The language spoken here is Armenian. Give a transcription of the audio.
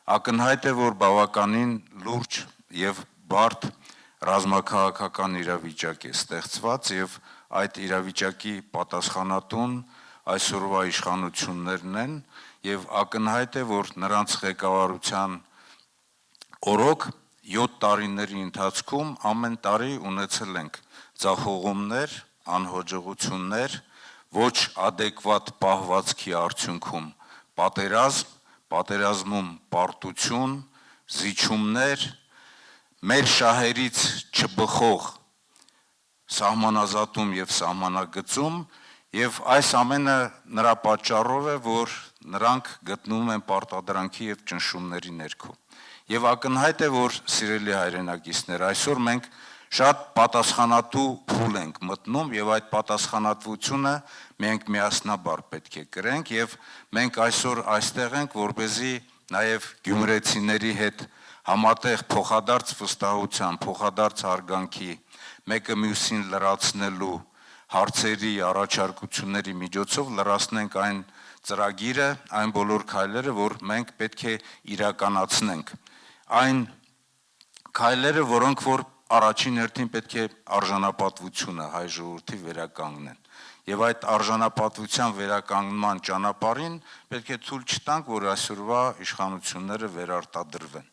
Ակնհայտ է, որ բավականին լուրջ եւ բարդ ռազմաքաղաքական իրավիճակ է ստեղծված եւ այդ իրավիճակի պատասխանատուն այսօրվա իշխանություններն են եւ ակնհայտ է, որ նրանց ղեկավարության օրոք 7 տարիների ընթացքում ամեն տարի ունեցել ենք ձախողումներ, անհաջողություններ, ոչ ադեկվատ պահվածքի արդյունքում պատերազմ, պատերազմում պարտություն, զիջումներ, մեր շահերից չբխող սահմանազատում եւ սահմանագծում եւ այս ամենը նրա պատճառով է, որ նրանք գտնվում են պարտադրանքի եւ ճնշումների ներքո։ Եվ ակնհայտ է, որ սիրելի հայրենակիցներ, այսօր մենք շատ պատասխանատու փուլ ենք մտնում եւ այդ պատասխանատվությունը մենք միասնաբար պետք է կրենք եւ մենք այսօր այստեղ ենք, որպեսզի նաեւ գյումրեցիների հետ համատեղ փոխադարձ վստահության, փոխադարձ հարգանքի, մեկը մյուսին լրացնելու հարցերի, առաջարկությունների միջոցով լրացնենք այն ծրագիրը, այն բոլոր քայլերը, որ մենք պետք է իրականացնենք։ Այն քայլերը, որոնք որ առաջին հերթին պետք է արժանապատվությունը հայ ժողովրդի վերականգնեն։ Եվ այդ արժանապատվության վերականգնման ճանապարհին պետք է թույլ չտանք, որ այսօրվա իշխանությունները վերարտադրվեն։